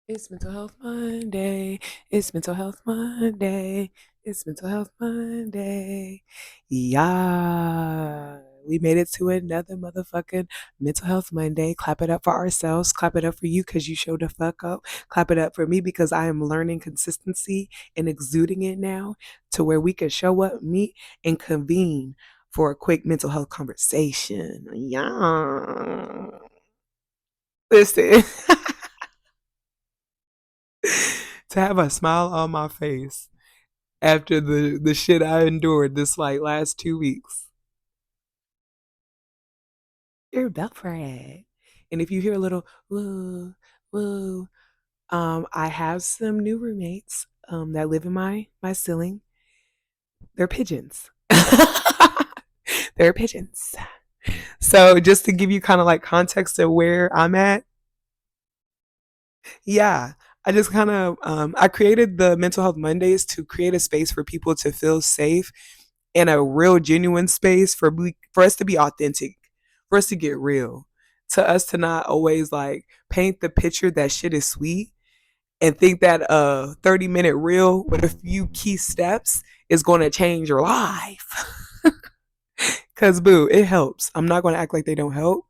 It's Mental Health Monday. It's Mental Health Monday. It's Mental Health Monday. Yeah. We made it to another motherfucking Mental Health Monday. Clap it up for ourselves. Clap it up for you because you showed the fuck up. Clap it up for me because I am learning consistency and exuding it now to where we can show up, meet, and convene for a quick mental health conversation. Yeah. Listen. To have a smile on my face after the shit I endured this like last 2 weeks. You're built for it. And if you hear a little woo woo, I have some new roommates that live in my ceiling. They're pigeons. They're pigeons. So just to give you kind of like context of where I'm at, yeah. I just kind of I created the Mental Health Mondays to create a space for people to feel safe in a real genuine space for us to be authentic, for us to get real, to us to not always like paint the picture that shit is sweet and think that a 30-minute reel with a few key steps is going to change your life. Cuz boo, it helps. I'm not going to act like they don't help,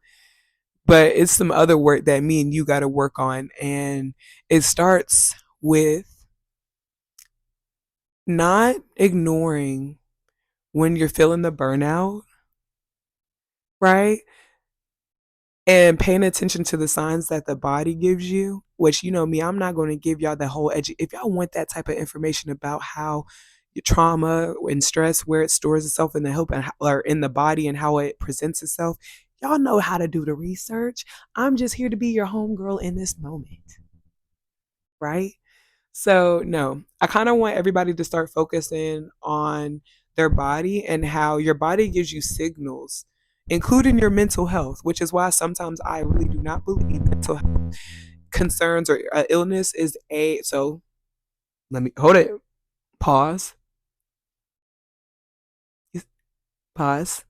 but it's some other work that me and you got to work on, and it starts with not ignoring when you're feeling the burnout, right? And paying attention to the signs that the body gives you, which you know me, I'm not going to give y'all the whole if y'all want that type of information about how your trauma and stress, where it stores itself in the help and or in the body and how it presents itself, y'all know how to do the research. I'm just here to be your homegirl in this moment, right? So no, I kind of want everybody to start focusing on their body and how your body gives you signals, including your mental health, which is why sometimes I really do not believe mental health concerns or illness is a. So let me hold it. Pause. Pause.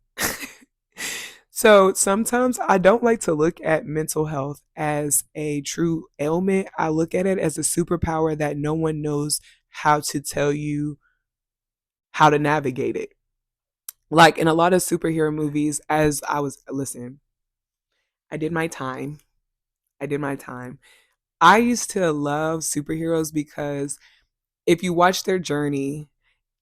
So sometimes I don't like to look at mental health as a true ailment. I look at it as a superpower that no one knows how to tell you how to navigate it. Like in a lot of superhero movies, as I was listening, I did my time. I did my time. I used to love superheroes because if you watch their journey,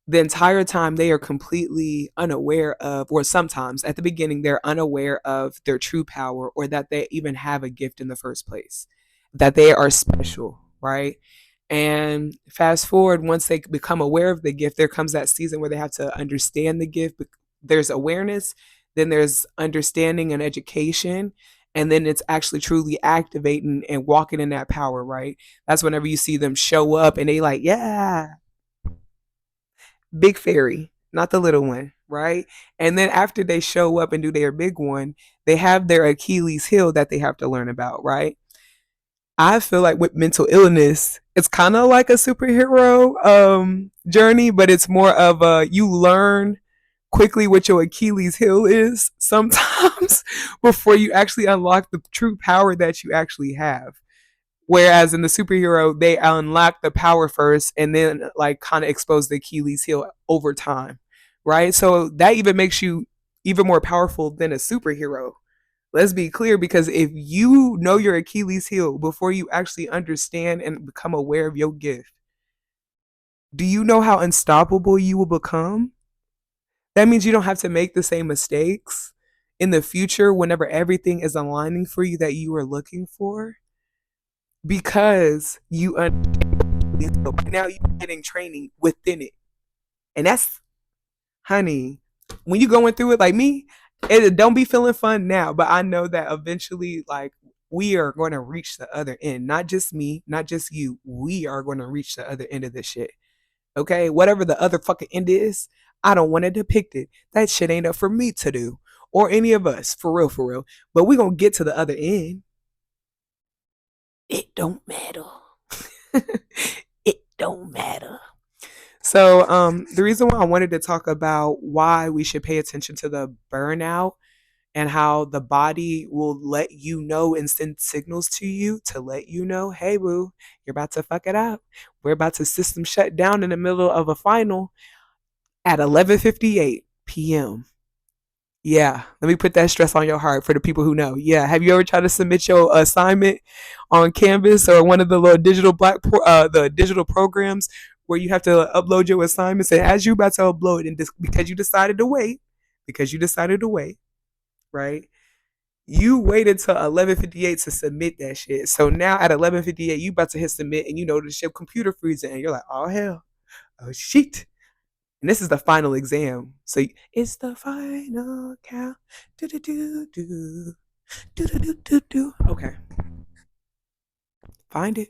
the entire time they are completely unaware of, or sometimes at the beginning, they're unaware of their true power or that they even have a gift in the first place, that they are special, right? And fast forward, once they become aware of the gift, there comes that season where they have to understand the gift. There's awareness, then there's understanding and education, and then it's actually truly activating and walking in that power, right? That's whenever you see them show up and they like, yeah, big fairy, not the little one, right? And then after they show up and do their big one, they have their Achilles heel that they have to learn about, right? I feel like with mental illness, it's kind of like a superhero journey, but it's more of a you learn quickly what your Achilles heel is sometimes before you actually unlock the true power that you actually have. Whereas in the superhero, they unlock the power first and then like kind of expose the Achilles heel over time, right? So that even makes you even more powerful than a superhero. Let's be clear, because if you know your Achilles heel before you actually understand and become aware of your gift, do you know how unstoppable you will become? That means you don't have to make the same mistakes in the future whenever everything is aligning for you that you are looking for, because you understand now you're getting training within it. And that's, honey, when you going through it like me, it don't be feeling fun now, but I know that eventually, like, we are going to reach the other end. Not just me, not just you. We are going to reach the other end of this shit. Okay, whatever the other fucking end is, I don't want to depict it. That shit ain't up for me to do or any of us, for real, for real. But we gonna get to the other end. It don't matter. It don't matter. So, the reason why I wanted to talk about why we should pay attention to the burnout and how the body will let you know and send signals to you to let you know, hey, boo, you're about to fuck it up. We're about to system shut down in the middle of a final at 11:58 p.m. Yeah, let me put that stress on your heart for the people who know. Yeah, have you ever tried to submit your assignment on Canvas or one of the little the digital programs where you have to upload your assignments, and as you about to upload, and because you decided to wait, because you decided to wait, right? You waited till 11:58 to submit that shit. So now at 11:58, you about to hit submit, and you know the shit computer freezing, and you're like, oh hell, oh shit. And this is the final exam. So it's the final count. Do do do do do do do do do. Okay, find it.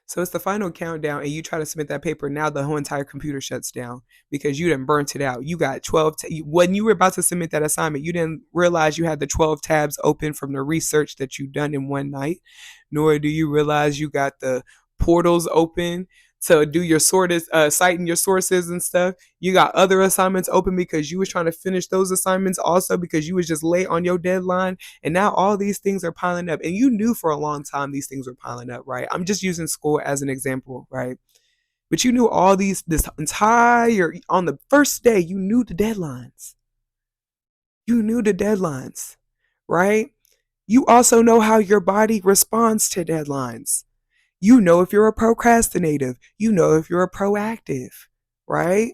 So it's the final countdown, and you try to submit that paper. Now the whole entire computer shuts down because you didn't burnt it out. You got 12. When you were about to submit that assignment, you didn't realize you had the 12 tabs open from the research that you done in one night, nor do you realize you got the portals open to do your citing your sources and stuff. You got other assignments open because you was trying to finish those assignments also because you was just late on your deadline. And now all these things are piling up. And you knew for a long time these things were piling up, right? I'm just using school as an example, right? But you knew all this entire, on the first day, you knew the deadlines. You knew the deadlines, right? You also know how your body responds to deadlines. You know if you're a procrastinator. You know if you're a proactive, right?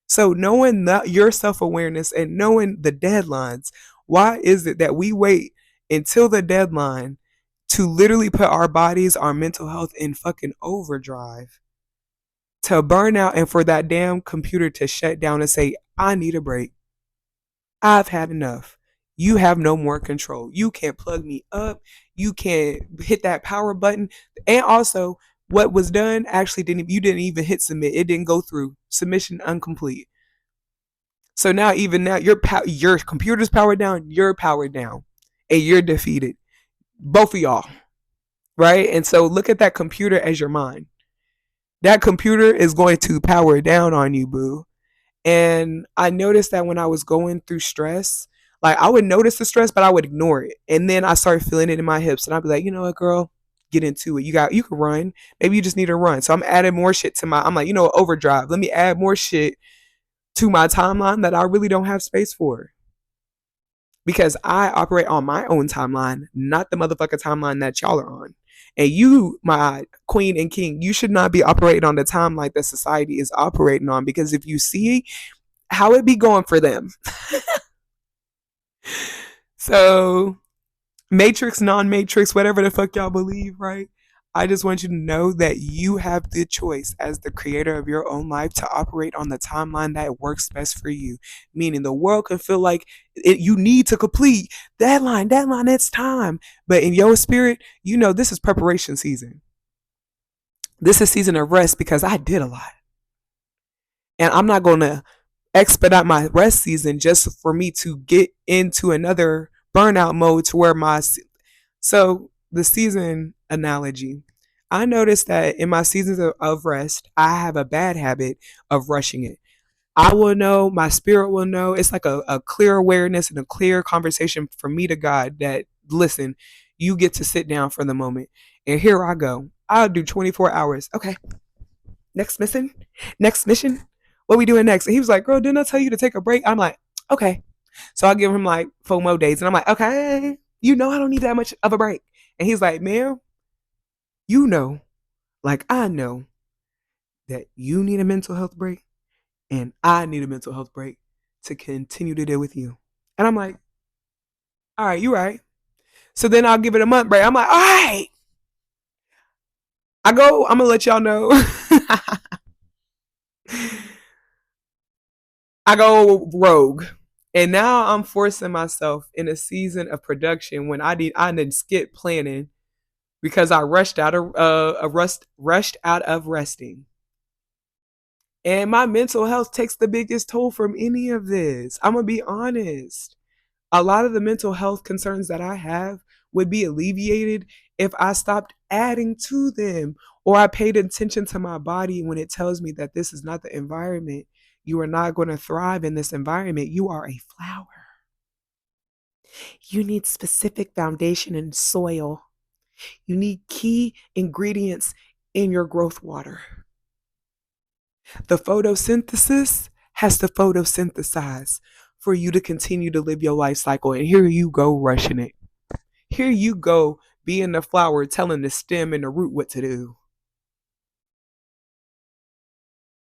So knowing that your self-awareness and knowing the deadlines, why is it that we wait until the deadline to literally put our bodies, our mental health in fucking overdrive, to burn out, and for that damn computer to shut down and say, I need a break. I've had enough. You have no more control. You can't plug me up. You can't hit that power button. And also, what was done actually you didn't even hit submit. It didn't go through. Submission incomplete. So now, even now, your computer's powered down, you're powered down, and you're defeated. Both of y'all, right? And so look at that computer as your mind. That computer is going to power down on you, boo. And I noticed that when I was going through stress, like I would notice the stress, but I would ignore it. And then I started feeling it in my hips. And I'd be like, you know what, girl, get into it. You can run. Maybe you just need to run. So I'm adding more shit to I'm like, overdrive. Let me add more shit to my timeline that I really don't have space for. Because I operate on my own timeline, not the motherfucking timeline that y'all are on. And you, my queen and king, you should not be operating on the timeline that society is operating on. Because if you see how it be going for them. So, matrix, non-matrix, whatever the fuck y'all believe, right? I just want you to know that you have the choice as the creator of your own life to operate on the timeline that works best for you. Meaning the world can feel like you need to complete deadline, it's time. But in your spirit, this is preparation season. This is season of rest because I did a lot. And I'm not going to expedite my rest season just for me to get into another burnout mode to where so the season analogy, I noticed that in my seasons of rest, I have a bad habit of rushing it. I will know, my spirit will know. It's like a clear awareness and a clear conversation from me to God that, listen, you get to sit down for the moment. And here I go. I'll do 24 hours. Okay. Next mission. Next mission. What we doing next? And he was like, girl, didn't I tell you to take a break? I'm like, okay. So I'll give him like 4 more days. And I'm like, okay, I don't need that much of a break. And he's like, ma'am, like I know that you need a mental health break and I need a mental health break to continue to deal with you. And I'm like, all right, you're right. So then I'll give it a month break. I'm like, all right. I'm going to let y'all know. I go rogue. And now I'm forcing myself in a season of production when I didn't skip planning because I rushed out of resting. And my mental health takes the biggest toll from any of this. I'm gonna be honest. A lot of the mental health concerns that I have would be alleviated if I stopped adding to them or I paid attention to my body when it tells me that this is not the environment. You are not going to thrive in this environment. You are a flower. You need specific foundation and soil. You need key ingredients in your growth water. The photosynthesis has to photosynthesize for you to continue to live your life cycle. And here you go rushing it. Here you go being the flower telling the stem and the root what to do.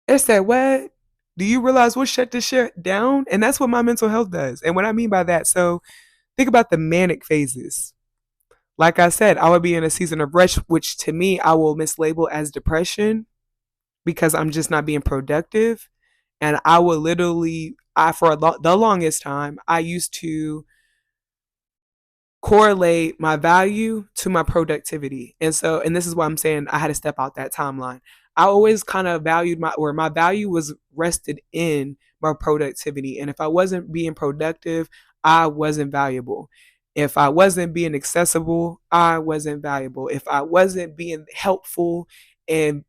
It's that what? Do you realize what shut this shit down? And that's what my mental health does. And what I mean by that, so think about the manic phases. Like I said, I would be in a season of rush, which to me I will mislabel as depression because I'm just not being productive. And I would literally, the longest time, I used to correlate my value to my productivity. And this is why I'm saying I had to step out that timeline. I always kind of valued where my value was rested in my productivity. And if I wasn't being productive, I wasn't valuable. If I wasn't being accessible, I wasn't valuable. If I wasn't being helpful and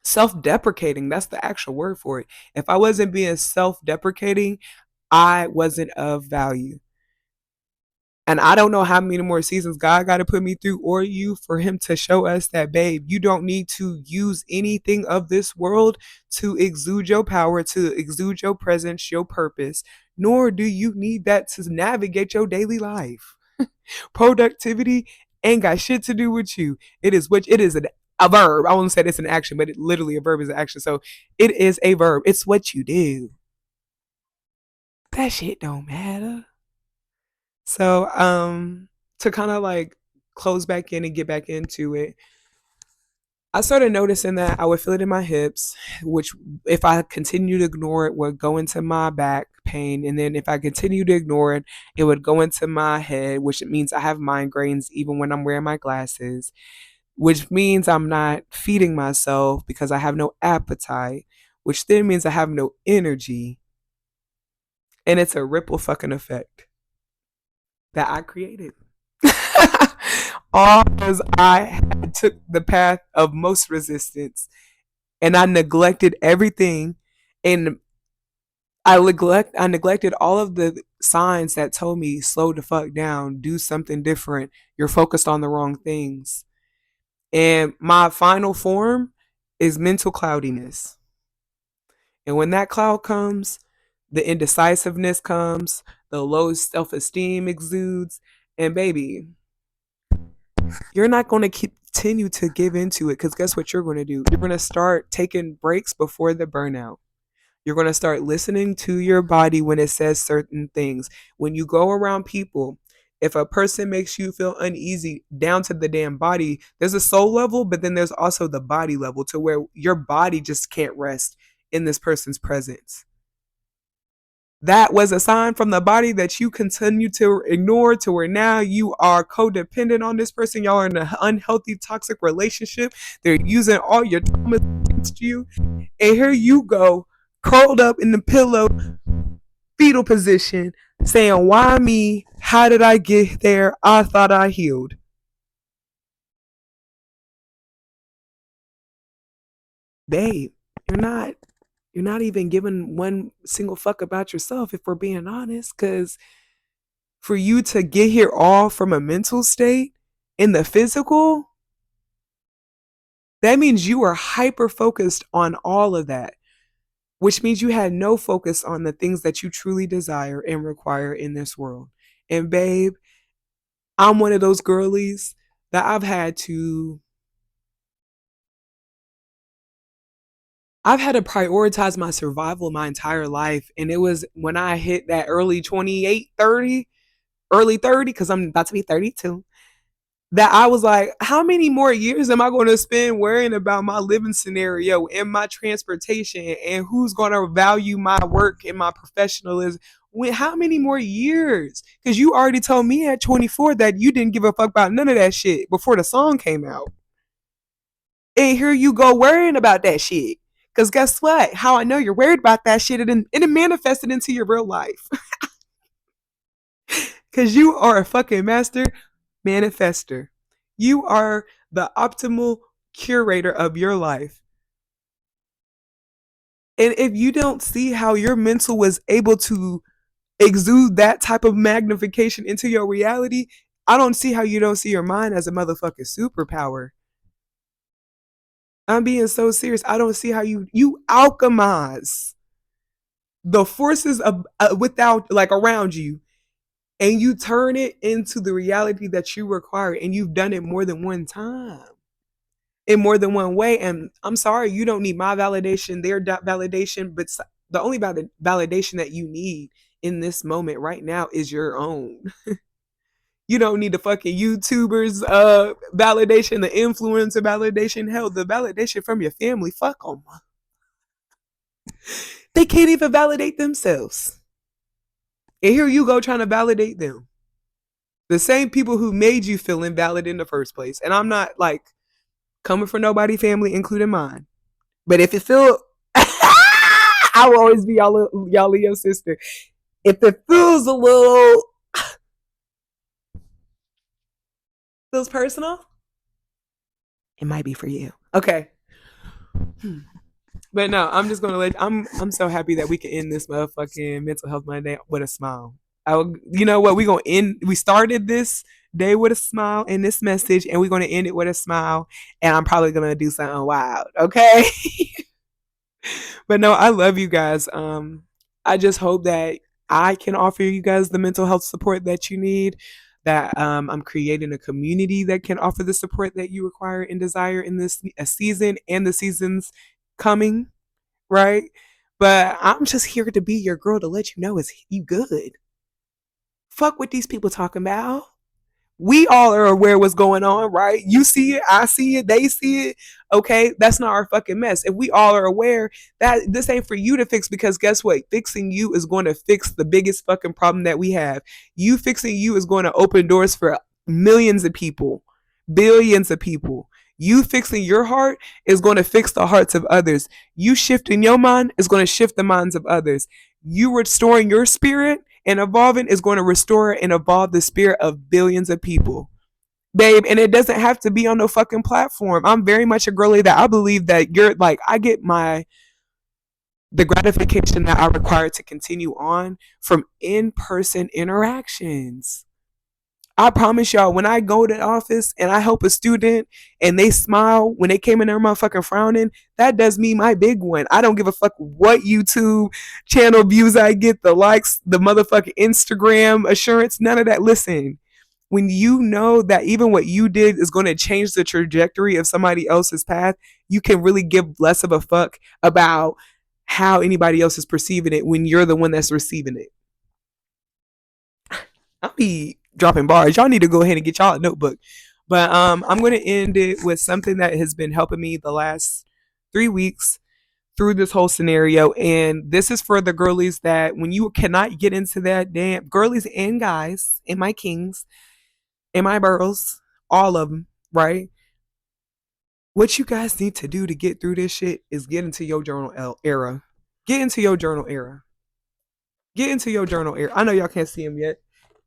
self deprecating, that's the actual word for it. If I wasn't being self deprecating, I wasn't of value. And I don't know how many more seasons God got to put me through or you for him to show us that, babe, you don't need to use anything of this world to exude your power, to exude your presence, your purpose, nor do you need that to navigate your daily life. Productivity ain't got shit to do with you. It is a verb. I won't say it's an action, but it literally a verb is an action. So it is a verb. It's what you do. That shit don't matter. So, to kind of like close back in and get back into it, I started noticing that I would feel it in my hips, which if I continue to ignore it would go into my back pain. And then if I continue to ignore it, it would go into my head, which means I have migraines even when I'm wearing my glasses, which means I'm not feeding myself because I have no appetite, which then means I have no energy. And it's a ripple fucking effect that I created. All because I took the path of most resistance and I neglected everything and I neglected all of the signs that told me slow the fuck down, do something different. You're focused on the wrong things. And my final form is mental cloudiness. And when that cloud comes, the indecisiveness comes, the low self-esteem exudes, and baby, you're not going to continue to give into it because guess what you're going to do? You're going to start taking breaks before the burnout. You're going to start listening to your body when it says certain things. When you go around people, if a person makes you feel uneasy down to the damn body, there's a soul level, but then there's also the body level to where your body just can't rest in this person's presence. That was a sign from the body that you continue to ignore to where now you are codependent on this person. Y'all are in an unhealthy, toxic relationship. They're using all your trauma against you. And here you go, curled up in the pillow, fetal position, saying, why me? How did I get there? I thought I healed. Babe, you're not. You're not even giving one single fuck about yourself if we're being honest. Because for you to get here all from a mental state in the physical, that means you are hyper focused on all of that, which means you had no focus on the things that you truly desire and require in this world. And babe, I'm one of those girlies that I've had to prioritize my survival my entire life. And it was when I hit that early 28, 30, early 30, because I'm about to be 32, that I was like, how many more years am I going to spend worrying about my living scenario and my transportation and who's going to value my work and my professionalism? How many more years? Because you already told me at 24 that you didn't give a fuck about none of that shit before the song came out. And here you go worrying about that shit. Because guess what? How I know you're worried about that shit, it manifested into your real life. Because you are a fucking master manifester. You are the optimal curator of your life. And if you don't see how your mental was able to exude that type of magnification into your reality, I don't see how you don't see your mind as a motherfucking superpower. I'm being so serious. I don't see how you alchemize the forces of without like around you, and you turn it into the reality that you require, and you've done it more than one time in more than one way. And I'm sorry, you don't need my validation, their validation, but the only validation that you need in this moment right now is your own. You don't need the fucking YouTubers validation, the influencer validation, hell, the validation from your family. Fuck them. They can't even validate themselves. And here you go trying to validate them. The same people who made you feel invalid in the first place. And I'm not like coming for nobody family, including mine. But if it feel I will always be y'all Leo sister. If it feels a little feels personal, it might be for you. Okay. But no, I'm just gonna I'm so happy that we can end this motherfucking mental health Monday with a smile. You know what? We started this day with a smile and this message, and we're gonna end it with a smile. And I'm probably gonna do something wild. Okay. But no, I love you guys. I just hope that I can offer you guys the mental health support that you need. That I'm creating a community that can offer the support that you require and desire in this a season and the seasons coming, right? But I'm just here to be your girl to let you know it's you good. Fuck what these people talking about. We all are aware what's going on, right? You see it, I see it, they see it. Okay, that's not our fucking mess. If we all are aware that this ain't for you to fix, because guess what? Fixing you is going to fix the biggest fucking problem that we have. You fixing you is going to open doors for millions of people, billions of people. You fixing your heart is going to fix the hearts of others. You shifting your mind is going to shift the minds of others. You restoring your spirit and evolving is going to restore and evolve the spirit of billions of people, babe. And it doesn't have to be on no fucking platform. I'm very much a girly that I believe that you're like, I get the gratification that I require to continue on from in-person interactions. I promise y'all, when I go to the office and I help a student and they smile when they came in there motherfucking frowning, that does me my big one. I don't give a fuck what YouTube channel views I get, the likes, the motherfucking Instagram assurance, none of that. Listen, when you know that even what you did is going to change the trajectory of somebody else's path, you can really give less of a fuck about how anybody else is perceiving it when you're the one that's receiving it. I'll be dropping bars. Y'all need to go ahead and get y'all a notebook. But I'm going to end it with something that has been helping me the last 3 weeks through this whole scenario. And this is for the girlies that when you cannot get into that damn girlies and guys and my kings and my girls, all of them, right? What you guys need to do to get through this shit is get into your journal era. Get into your journal era. Get into your journal era. I know y'all can't see them yet.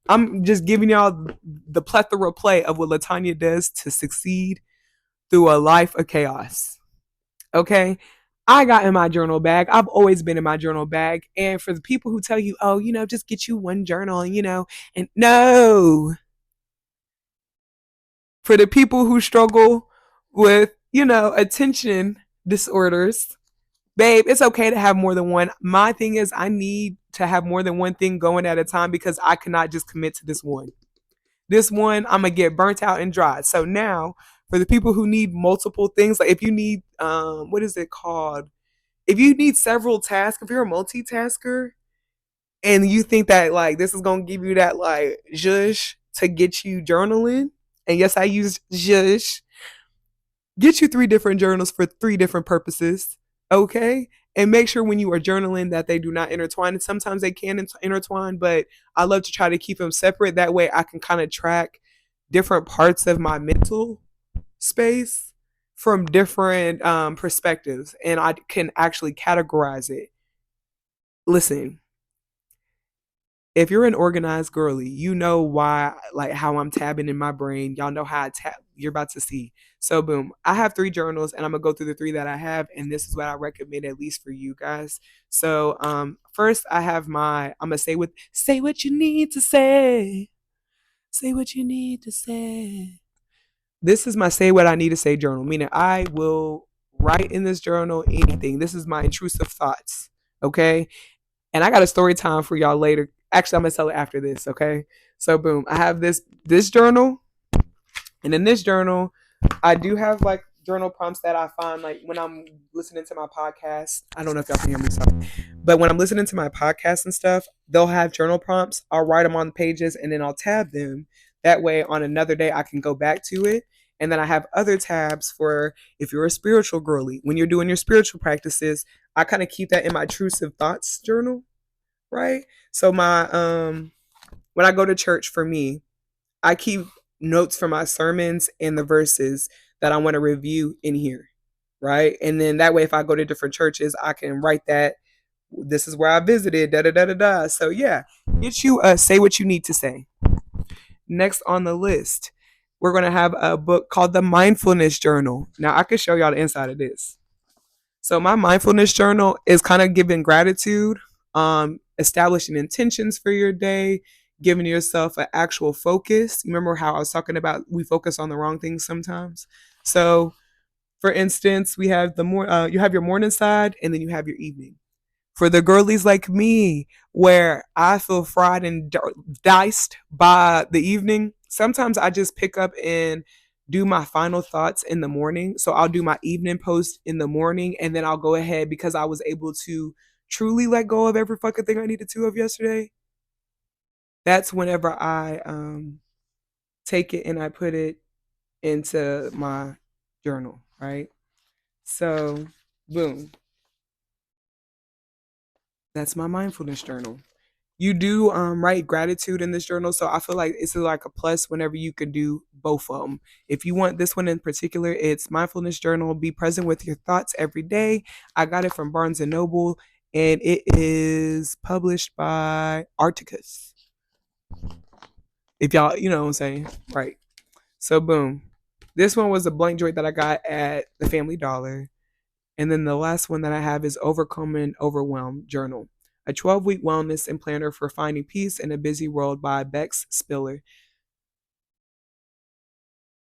I'm just giving y'all the plethora play of what Latanya does to succeed through a life of chaos. Okay? I got in my journal bag. I've always been in my journal bag. And for the people who tell you, oh, just get you one journal and no. For the people who struggle with, attention disorders, babe, it's okay to have more than one. My thing is, I need to have more than one thing going at a time because I cannot just commit to this one. This one, I'm gonna get burnt out and dry. So now, for the people who need multiple things, like if you need, what is it called? If you need several tasks, if you're a multitasker and you think that like this is gonna give you that like zhush to get you journaling, and yes, I use zhush, get you 3 different journals for 3 different purposes, okay? And make sure when you are journaling that they do not intertwine. And sometimes they can intertwine, but I love to try to keep them separate. That way I can kind of track different parts of my mental space from different perspectives, and I can actually categorize it. Listen, If you're an organized girly, you know why, like how I'm tabbing in my brain. Y'all know how I tab. You're about to see. So boom, I have 3 journals, and I'm gonna go through the 3 that I have, and this is what I recommend at least for you guys. So first I have my. I'm gonna say what you need to say. Say what you need to say. This is my say what I need to say journal, meaning I will write in this journal anything. This is my intrusive thoughts. Okay, and I got a story time for y'all later. Actually, I'm gonna tell it after this. Okay. So boom, I have this journal, and in this journal, I do have like journal prompts that I find like when I'm listening to my podcast. I don't know if y'all can hear me, sorry. But when I'm listening to my podcast and stuff, they'll have journal prompts. I'll write them on the pages and then I'll tab them. That way, on another day, I can go back to it. And then I have other tabs for if you're a spiritual girly, when you're doing your spiritual practices, I kind of keep that in my intrusive thoughts journal, right? So my when I go to church for me, I keep notes for my sermons and the verses that I want to review in here, right? And then that way, if I go to different churches, I can write that this is where I visited, da da da da da. So yeah, get you say what you need to say. Next on the list, we're gonna have a book called the Mindfulness Journal. Now I can show y'all the inside of this. So my mindfulness journal is kind of giving gratitude, establishing intentions for your day, giving yourself an actual focus. You remember how I was talking about we focus on the wrong things sometimes. So, for instance, we have you have your morning side, and then you have your evening. For the girlies like me, where I feel fried and diced by the evening, sometimes I just pick up and do my final thoughts in the morning. So I'll do my evening post in the morning, and then I'll go ahead because I was able to truly let go of every fucking thing I needed to of yesterday. That's whenever I take it and I put it into my journal, right? So, boom, that's my mindfulness journal. You do write gratitude in this journal, so I feel like it's like a plus whenever you can do both of them. If you want this one in particular, it's mindfulness journal. Be present with your thoughts every day. I got it from Barnes and Noble, and it is published by Articus. If y'all, you know what I'm saying, right? So boom, this one was a blank joint that I got at the Family Dollar. And then the last one that I have is Overcoming Overwhelm Journal, a 12-week wellness and planner for finding peace in a busy world by Bex Spiller.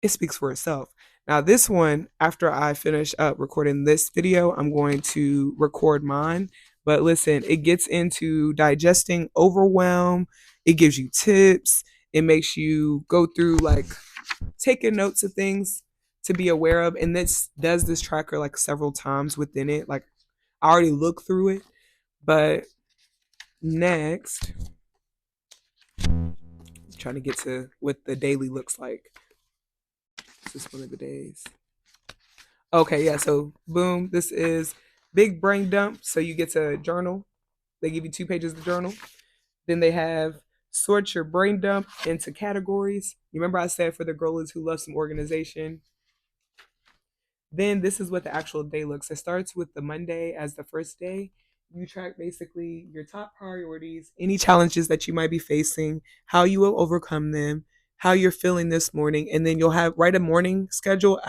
It speaks for itself. Now, this one, after I finish up recording this video, I'm going to record mine. But listen, it gets into digesting overwhelm. It gives you tips. It makes you go through like taking notes of things to be aware of. And this does this tracker like several times within it. Like I already looked through it, but next, I'm trying to get to what the daily looks like. This is one of the days. Okay, yeah. So boom, this is big brain dump. So you get to journal. They give you 2 pages of journal. Then they have sort your brain dump into categories. You remember I said for the girlies who love some organization. Then this is what the actual day looks. It starts with the Monday as the first day. You track basically your top priorities, any challenges that you might be facing, how you will overcome them, how you're feeling this morning, and then you'll have write a morning schedule